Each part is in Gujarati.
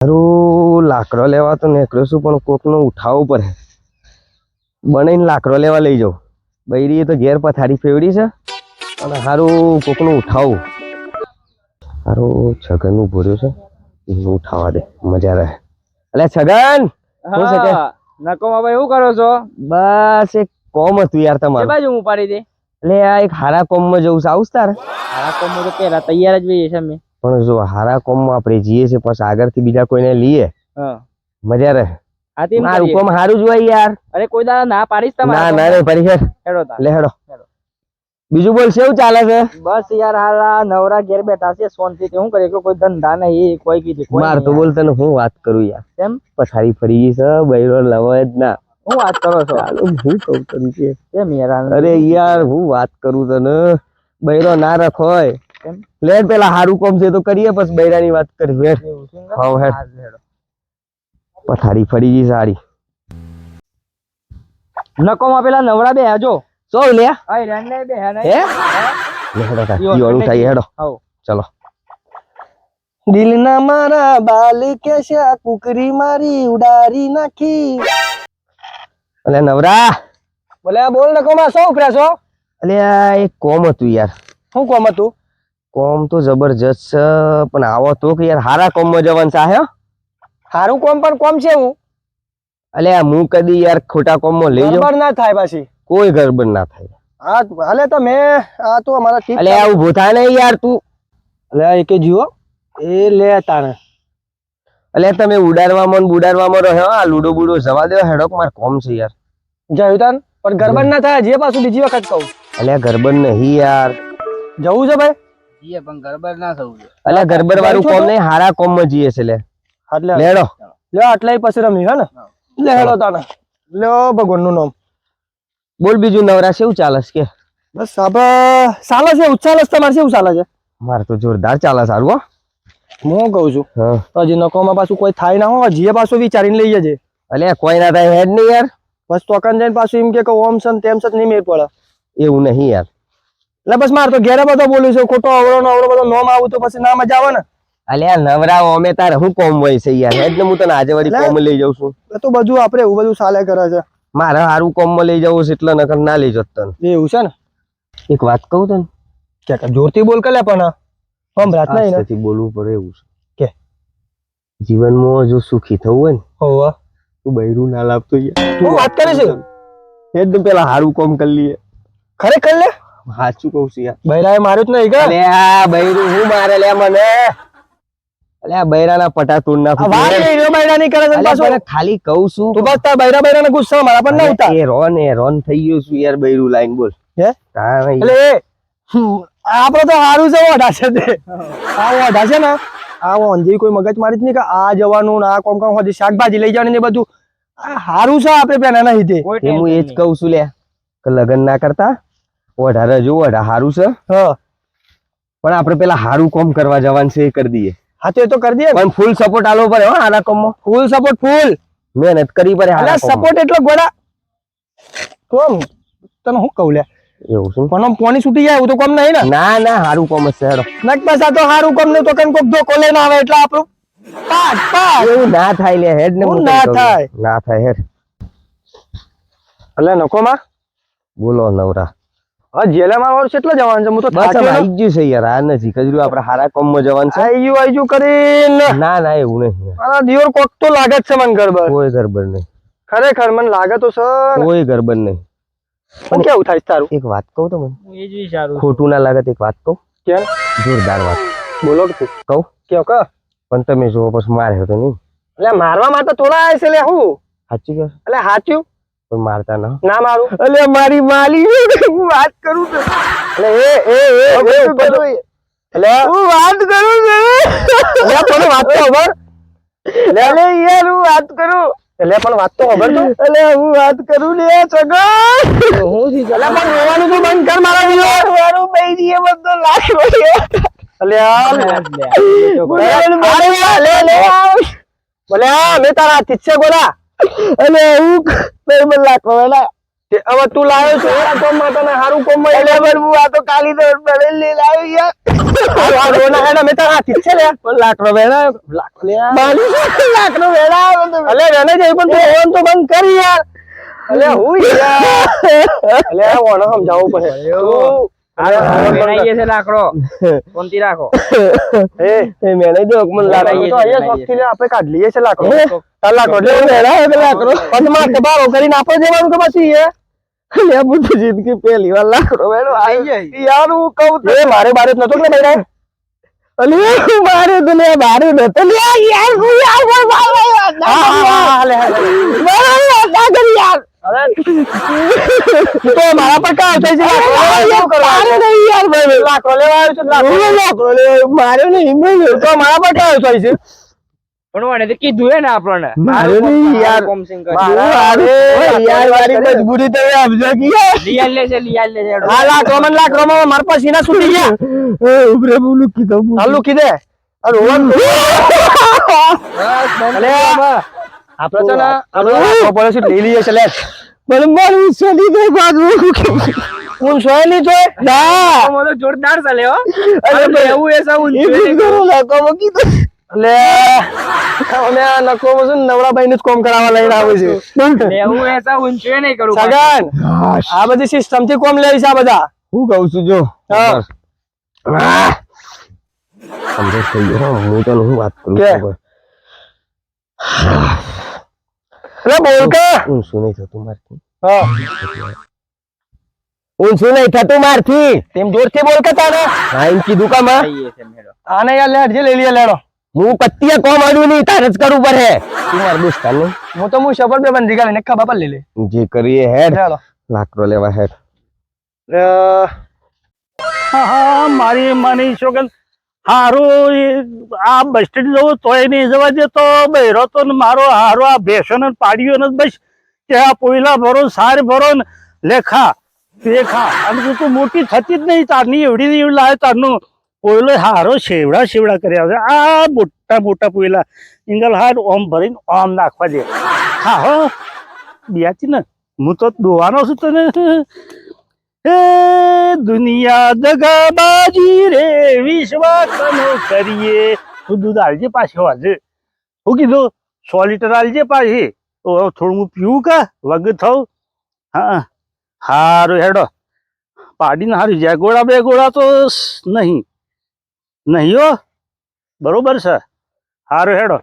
મારું લાકડો લેવા તો નીકળ્યો છું, પણ કોકનો ઉઠાવવું પડે. બનાવીને લાકડો લેવા લઈ જાઉં. બૈરીએ તો ઘેર પથારી ફેવડી છે અને સારું કોકનું ઉઠાવું. સારું છગન ઉભો રહ્યો છે, એનું ઉઠાવવા દે, મજા રહે. એટલે છગન શું છે કે નકોમાં ભાઈ શું કરો છો? બસ એક કોમ હતું યાર તમારું. બાજુ હું પાડી દે. એટલે આ એક હારા કોમમાં જવું છે, આવું તારે? હારા કોમમાં તો પેલા તૈયાર જ હોઈએ છે અમે. પણ જો હારા કોમમાં આપણે જઈએ છે, પછી આગળથી બીજા કોઈને લઈએ, મજા રહે. મારું કોમ હારું જ હોય યાર. અરે કોઈ દાડા ના પાડીશ તમારે? ના રે પરીખર હેડો લે હેડો. બીજું બોલ કેવું ચાલે છે? બસ યાર હાલા નવરા ઘેર બેઠા છે શાંતિથી. શું કરીએ કોઈ ધંધા નહીં, કોઈ કીધી માર તો બોલ તને હું વાત કરું યાર. કેમ પથારી ફરી ગઈ છે, બૈરો લવાય જ ના. હું વાત કરો છો? હું કહું તને કે કેમ યાર? અરે યાર હું વાત કરું તને, બૈરો ના રખોય. કેમ? લે પેલા હારું કોમ છે તો કરીએ, પછી બૈરાની વાત કરી. વેડ હા હેડ. પથારી ફરી ગઈ સારી. નકોમાં પેલા નવરા બે આજો. સો લે આઈ રેન લે બે હે ને. હે લે હેડો તા ઈવાળું થાય હેડો. આવો ચલો. દિલના મારા બાલ કેશા કુકરી મારી ઉડારી નાખી. અલે નવરા બોલે બોલ નકોમાં શું ઉપર્યા છો? અલે આ એક કોમ હતું યાર. શું કોમ હતું? કોમ તો જબરજસ્ત છે, પણ આવો તો કે યાર હારા કોમમાં જવાનું છે. હે હારું કોમ પણ કોમ છે હું. અલે હું કદી યાર ખોટા કોમમાં લઈ જાઉં? ગડબડ ના થાય પાછી. કોઈ ગડબડ ના થાય. હા અલે તો મેં આ તો અમારા ટીપ. અલે આ ઊભો થાય ને યાર તું. અલે એકે જીવો એ લે તાણે. અલે તમે ઉડાડવામાં ને બુડાડવામાં રહ્યો. આ લૂડો બુડો જવા દો હેડો, માર કોમ છે યાર. જયું તાન પણ ગડબડ ના થાય. જે પાછું બીજી વખત કહું. અલે ગરબડ નહીં યાર. જવું છે ભાઈ? જીએ પણ ગરબડ ના થવું જોઈએ. અલે ગરબડ વાળું કોમ નહીં, હારા કોમમાં જઈએ છે. લે એટલે લેડો લે આટલાય પછી રમી હે ને. લે હેડો તાણે. લ્યો ભગવાનનું નામ. બોલ બીજું નવરા કેવું ચાલે છે કે? બસ આપણે ચાલે છે ઉચ્ચાલ તમારે કેવું ચાલે છે? મારે તો જોરદાર ચાલે સારું. હો હું કહું છું હા તો હજી નકોમાં પાછું કોઈ થાય ના હોય, જીએ પાછું વિચારીને લઈ જજે. અલે કોઈ ના થાય હેડ નહીં યાર. બસ તોકન જઈને પાછું એમ કે ઓમ છે તેમ છે નહીં મેળ પડે. એવું નહીં યાર. એટલે બસ મારે તો ઘેરે બધો બોલું છું, ખોટો અવળો નો અવળો બધો નોમ આવું તો પછી ના મજા આવે ને. અલ્યા નવરા ઓમે તારે હું કોમ હોય છે યાર. હેડ ને હું તને આજે વળી કોમ લઈ જાઉં છું. એ તો બધું આપણે એવું બધું ચાલે કરે છે. મારે હારું કોમ માં લઈ જવું છે એટલે નકર ના લઈ જત તને. એવું છે ને. એક વાત કહું તને, કે જોરથી બોલ કે લે પણ સંભળાત નહીં ને. આજથી બોલવું પડે એવું છે કે જીવનમાં જો સુખી થવું હોય ને, હોવા તું બૈરું ના લાવતો યાર. તું વાત કરે છે? હેડ ને પેલા હારું કોમ કરી લઈએ. ખરેખર લે સાચું કહું છું યાર. બૈરાએ માર્યું જ નહીં કે? અલે આ બૈરું હું મારે લે મને. અલે આ બૈરાના પટા તોડ નાખું. વાત નહીં બૈરા નહીં કરે છે અલે પાછો. પણ ખાલી કહું છું. તું બસ તાર બૈરા ને ગુસ્સા મારા પણ ના ઉતાર. એ રોન થઈ ગયો છું યાર. બૈરું લાઈન બોલ. હે તારે એટલે આપડે તો સારું છે ઓઢા છે તે. આ ઓઢા છે ને આ અંજી કોઈ મગજ મારી જ નહીં કે આ જવાનું ને આ કોમ કામ હજી શાકભાજી લઈ જવાની ને બધું. આ સારું છે આપણે પેલા ના હિતે. હું એ જ કહું છું લે કે લગન ના કરતા ઓઢા રજો ઓઢા હારું છે. હા પણ આપણે પેલા હારું કોમ કરવા જવાનું છે એ કરી દઈએ. હા તો એ તો કરી દે પણ ફૂલ સપોર્ટ આલવો પડે હો હારા કોમમાં. ફૂલ સપોર્ટ ફૂલ મહેનત કરી પડે હારા કોમમાં. સપોર્ટ એટલો ગોડા કોમ તને હું કહું લે એવું છે. પણ આમ પોણી છૂટી જાય એવું તો કોમ નહીં ને. ના ના હારું કોમ જ છે હેડો. નક પાછા તો હારું કોમ ને તો કઈ કોક ધોકો લઈને આવે એટલે આપણું પાટ પાટ એવું ના થાય લે હેડ ને. હું ના થાય? ના થાય હેડ. એટલે નકોમાં બોલો નવરા. હા જેલે મારવાનું છે એટલે જવાનું છે. હું તો બસ થાક્યો ને. આવી ગયું છે યાર. આ નથી કજરું આપણે હારા કોમમાં જવાનું છે. આઈ ગયું કરીને ના ના એવું નહીં. મારા દિયોર કોક તો લાગે જ છે મને ગરબર. કોઈ ગરબડ નહીં. ખરેખર મને લાગે તો છે કોઈ ગરબડ નહીં. પણ કેવું થાય છે તારું? એક વાત કહું તમને, એ જ વિચારું ખોટું ના લાગે તો એક વાત કહું. કેમ? જોરદાર વાત બોલો કે કહું. કેવો કે પણ તમે જો પછી મારે તો નહીં. એટલે મારવા માટે થોડા આવે છે લે હું. સાચું કે એટલે સાચું પણ મારતા ના. ના મારું. અલે મારી માલી હું વાત કરું છું. એટલે એ ઉપર એટલે હું વાત કરું છું. એટલે પણ વાત તો ખબર. અલે યાર હું વાત કરું. એટલે પણ વાત તો ખબર તો. અલે હું વાત કરું લે સગન. હું થી એટલે પણ રોવાનું તો બંધ કર મારા દિયોર. મારું બૈરીએ બધો લાખ પડ્યો. એટલે આ બોલે મે તારા હાથી છે ગોલા. અલે હું બે લાખ પડ્યા. હવે તું લાવ્યો છે આ કોમ માટે ને હારું કોમ માં એટલે પણ હું આ તો કાલી તો બળે લઈ લાવ્યો યાર આ રોના હેડા મેં તારા હાથી છે લે પણ લાકડો વેડા લાકડો લે બાલી લાકડો વેડા અલે વેને જઈ પણ તું ઓન તો બંધ કરી યાર અલે હું યાર અલે ઓને સમજાવવું પડે વેણાઈએ છે લાકડો કોનથી રાખો એ મેને જો મન લાકડો તો અહીંયા શોખથી લે આપણે કાઢ લઈએ છે લાકડો તાર લાકડો એટલે વેડા હે લાકડો પદમાં તે બારો કરીને આપણે દેવાનું કે પછી એ લે હું તો જિંદગી પહેલી વાર લાકડો વેડો આવી જાય યાર હું કહું તો એ મારે બારે નતો કે ભાઈ અલે મારે તો લે મારે નતો લે યાર હું યાર હાલે હાલે યાર અરે તો મારા પર કા આવતા છે મારે નહીં યાર ભાઈ લાકડો લેવા આવ્યો છે લાકડો લે મારે નહીં મેં તો મારા પર કા આવતા છે પણ વાને તો કીધું હે ને આપણને મારે નહીં યાર કોમ સિંગ કરી અરે યાર મારી મજબૂરી તો સમજો કે યાર લિયાલ લે છે હા લાકડો માં મારા પર સીના છૂટી ગયા ઉભરે બોલું કીધું હાલ લુકી દે અરે ઓન અલે આપણે તો ના આપણે પડે છે લઈ લઈએ છે લે પણ મારું સલી ગઈ બાજુ હું સોય ની જોય ના તો જોરદાર ચાલે હો અરે એવું એસા એ બી કરો લાકો કીધું એટલે અમે આ નકો મસું નવરાભાઈ નું જ કોમ કરાવવા લઈને આવે છે એવું એસા ઊંચે નહીં કરું સગન આ બધી સિસ્ટમ થી કોમ લે છે આ બધા હું કહું છું જો હા. સમજો થઈ ગયો હું તો હું વાત કરું કે? છું અરે બોલ કે ઊંચું નહીં થતું મારથી હા ઊંચું નહીં થતું મારથી તેમ જોરથી બોલ કે તાને હા એમ કીધું કા માં આઈએ છે મેળો આને યાર લેટ જે લઈ લઈએ લેડો હું પત્તીએ કોમ આડું નહીં તારે જ કરવું પડે તું માર દોસ્તાર ને હું તો હું શબર બે બંધી ગાલી નક્કા બાપા લઈ લે જે કરીએ હેડ લેડો લાકડો લેવા હેડ મારી માની છોકન હારું આ બસ સ્ટેન્ડ જવું તોય નહીં જવા દેતો બહેરો તો ને મારો હારો આ ભેંસો ને પાડ્યો ને બસ કે આ પોયલા ભરો સાર ભરો ને લેખા ખા અને તું તો મોટી થતી જ નહીં તારની એવડી ને એવડી લાવે તારનું પોયલો હારો શેવડા કર્યા છે આ મોટા મોટા પોયલા ઇંગલ હાર ઓમ ભરીને ઓમ નાખવા દે હા હો બિયાતી ને હું તો દોવાનો છું તને હે દુનિયા દગાબાજી રે વિશ્વાસ નો કરીએ તું દૂધ આલજે પાછો આજે હું કીધું 100 લીટર આલજે પાછી તો થોડું હું પીવું કા વગ થઉં હા હારું હેડો પાડીને હારું જાય ગોળા બે ગોળા તો નહીં હો બરોબર છે હારું હેડો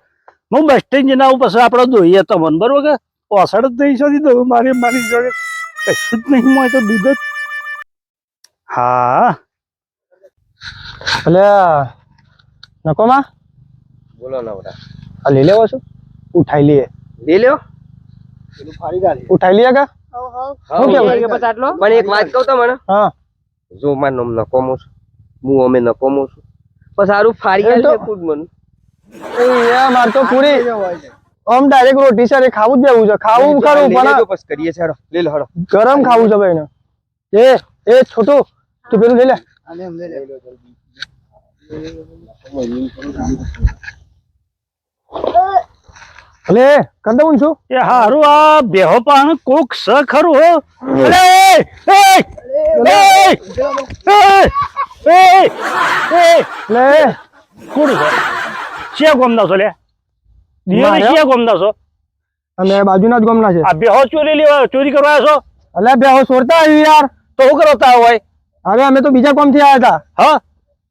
હું બસ સ્ટેન્ડ જઈને આવું પછી આપણે દોઈએ તમને બરોબર કે પોસડ જ નહીં શોધી દઉં મારી જોડે કશું જ નહીં હોય તો દૂધ જ હા એટલે નકો માં બોલો નવરા આ લઈ લેવો છું ઉઠાઈ લઈએ લઈ લ્યો ઉઠાઈ લઈએ કા હું કેવું? બસ આટલો પણ એક વાત કહું તમને હા જો માર નામ નકોમો છું હું અમે નકોમો છું પણ સારું ફાડી એ તો- આલે ખુદ મને એ યાર માર તો પૂરી આમ ડાયરેક્ટ રોટી સાથે ખાવું જ દેવું છે ખાવું ખરું લઈ પણ લેજો પછી કરીએ છે હેડો લઈ લો હેડો ગરમ ખાવું છે ભાઈ એ છોટું તું પેલું લઈ લે અલે કર દઉં છું એ હારું આ બેહો પાણ કોક સ ખરું હો અરે લે કોણ છે શિયા ગોમદા છો લે દિયો માર્યો? શિયા ગોમદા છો અમે બાજુના જ ગામના છે આ બેહો ચોરી કરવા આવ્યા છો અલે બે હો છોડતા આવી યાર તો શું કરતા હોય હવે અમે તો બીજા કોમ થી આવ્યા હતા હા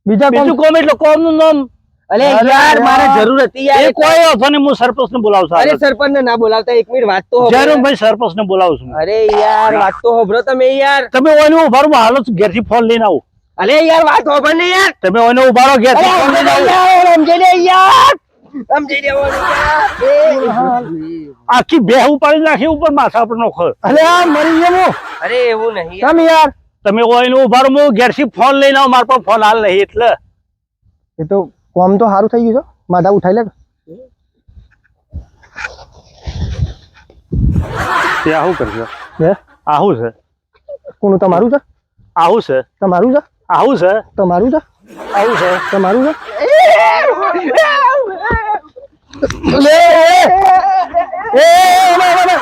બીજા કોમ બીજું કોમ એટલે કોમ નું નામ અલે અરે યાર મારે યાર. જરૂર હતી યાર એ કોઈ વાંધો નહીં, હું સરપંચ ને બોલાવશું અરે સરપંચ ને ના બોલાવતા એક મિનિટ વાત તો હોભળો. જરૂર ભાઈ સરપંચ ને બોલાવું છું અરે યાર વાત તો હોભળો તમે યાર તમે ઓને ઉભારો હું હાલ જ ઘેરથી ફોન લઈને આવું અરે યાર વાત હોભળ ને યાર તમે ઓને ઉભારો અરે ઘેરથી ફોન લઈને આવું સમજે ને યાર સમજી લેવાનું યાર. આખી બે ઉપાડી નાખી ઉપર માથા પર નોખો અલે આ મરી ગયો અરે એવું નહીં યાર. કેમ યાર તમે ઓને ઉભારો હું ઘેરથી ફોન લઈને આવું મારા પર ફોન હાલ નહીં એટલે એ તો કોમ તો સારું થઈ ગયું છે માથા ઉઠાઈ લે તે આવું કરજો હે આવું છે કોનું તમારું છે આવું છે તમારું છે આવું છે તમારું છે આવું છે તમારું છે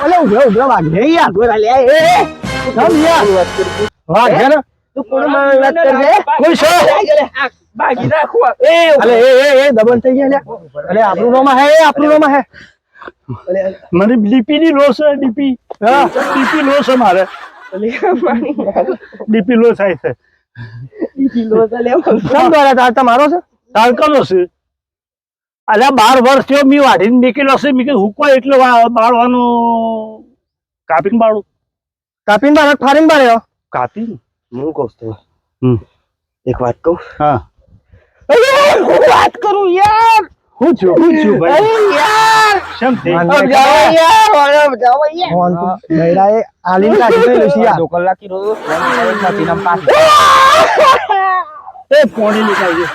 અલે ઉભરા વાગે યાર ગોરા લે એ કેમ યાર વાહ છે ને તું કોણ મારી વાત કરજે કોઈ છે ભાગી નાખો અલે એ દબન થઈ ગયા લ્યા અલે આપણું નામ હે આપણું નામ હે મને ડીપી ની લો છે ડીપી હા ડીપી લો છે મારે ડીપી લો થાય છે કેમ દ્વારા તાર તમારો છે તારકનો છે અલ્યા 12 વર્ષ થયો મી વાઢીને નીકળ્યો છે મી કે હુકો એટલે બાળવાનું કાપીને બાળું કાપીને બાર ફારીને બાર કાપી હું કહું છું હમ એક વાત કહું હા હું વાત કરું યાર હું છું ભાઈ યાર શેમ થઈ ફોન તો બૈરાએ આલીન કાઢી ગયેલો છે યાર 2 કલાક કી રોજ નથી નામ પાસ એ પોણી નીકળજો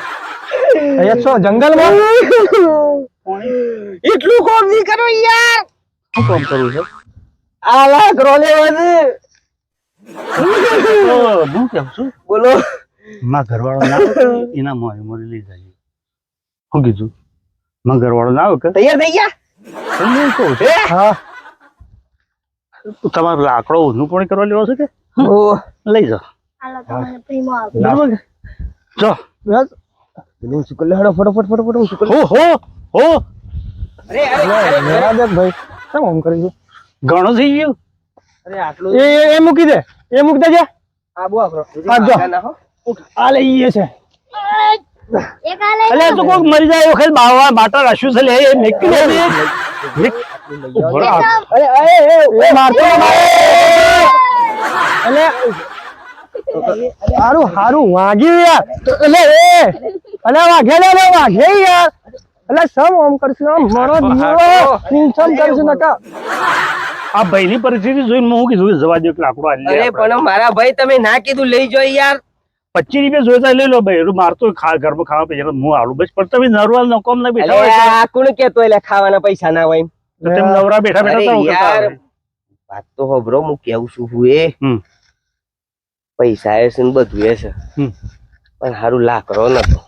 અહીંયા છો જંગલમાં એટલું કોમ નહીં કરો યાર શું કામ કરવું છે આલા કરો લેવા તો હું કેમ છું બોલો માં ઘરવાળો ના આવે કે એના મોય મોરી લઈ જાય શું કીધું માં ઘરવાળો ના આવે કે તૈયાર થઈ ગયા હું કહું છું હા તમારે લાકડો ઊંધું પણ કરવા લેવો છે કે ઓ લઈ જાઓ બરાબર કે? જો બસ પેલું શું કરી લે હેડો ફટાફટ હું શું કરી હો હો હો મેરા દેખ ભાઈ કેમ આમ કરી છે ઘણો થઈ ગયું અરે આટલું એ મૂકી દે એ મૂકી દેજે આબુ આખરો આપજો. નાખો આ લઈ એ છે અલે તો કોક મરી જાય એ વખત બાવા માટા રાખ્યું છે લે એ નીકળી લે એ મારતો અલે હારું વાગ્યું યાર અલે અલે વાગે યાર અલે સમ આમ કરશું આમ મરો સમ કરશું નકા આ ભાઈની પરિસ્થિતિ જોઈને હું કીધું કે જવા દો કે લાકડો આલી લે અરે આપણે. પણ મારા ભાઈ તમે ના કીધું લઈ જો યાર 25 રૂપિયા જોઈતા લઈ લો ભાઈ મારતો ઘરમાં ખાવા પૈસા હું આલું બસ પણ તમે નરવાલ નકોમ ના બેઠા હોય અરે આ કોણ કેતો એટલે ખાવાના પૈસા ના હોય તો તમે નવરા બેઠા અરે બેઠા તો કરતા યાર હોય. વાત તો હોબરો હું કેવું છું હું એ હમ. પૈસા એ છે ને બધું એ છે હમ. પણ હારું લાકડો નતો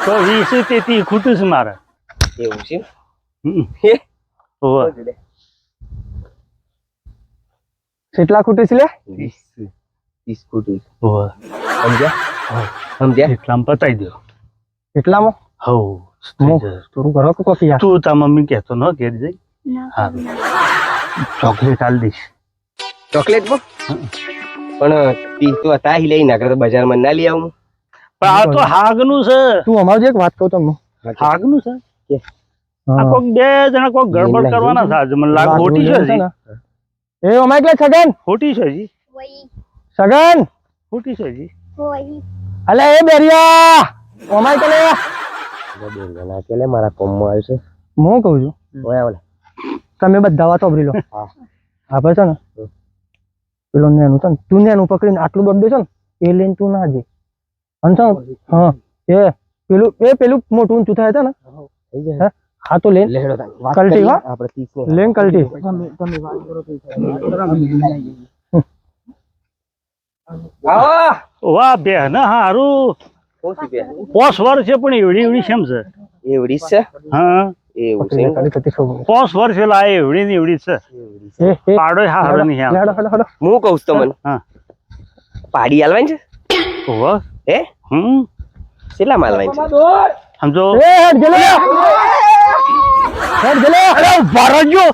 તો 20 તેથી ખૂટું છે મારે એવું છે હમ. હે? હોવે. કેટલા ખૂટે છે લે 30 ફૂટ હોવે. સમજ્યા એટલામાં પતાઈ દો કેટલામાં હો થોડું કરો કે કોફી યાર તું તા મમ્મી કહેતો ન ઘેર જઈ હારું ચોકલેટ આલ દઈશ ચોકલેટ માં પણ 30 તો હતા લઈ નાખે તો બજારમાં ના લઈ આવું પણ આ તો હાગનું છે તું અમારું એક વાત કહું તમને હાગનું છે કે? આ કોક બે જણા કોક ગડબડ કરવાના છે આજે મને લાગે ખોટી છે હજી એ અમારે એટલે છગન ખોટી છે હજી છગન ખોટી છે હજી અલે એ બેરિયા અમારે કલે ના કે લે મારા કોમમાં આવ્યું છે હું કહું છું ઓય ઓલે તમે બધા વાત સાંભળી લો આપણે છે ને પેલો નેનું છે ને તું નેનું પકડીને આટલું દોડ દેશો ને એ લઈને તું ના જે અને છે ને હા એ પેલું મોટું ઊંચું થાય છે ને થઈ જાય હે? હા તો લેન લેડો તાન વાત કલટી કરીએ હા? આપણે 30 ને લેન કલટી આવો વાહ બેન હારું ઓછી બે 5 વર્ષ છે પણ એવડી એવડી કેમ છે એવડી છે હા એવું છે કલટી કલટી ખબર 5 વર્ષ પેલા આ એવડી ને એવડી છે એ પાડો હારો નહીં આમ હેડો હેડો હેડો હું કહું છું તમને હા પાડી આલવાની છે ઓહો હે કેટલા માલવાની છે સમજો એ હેડ ગેલો હેડ ગેલો અરે ભરજો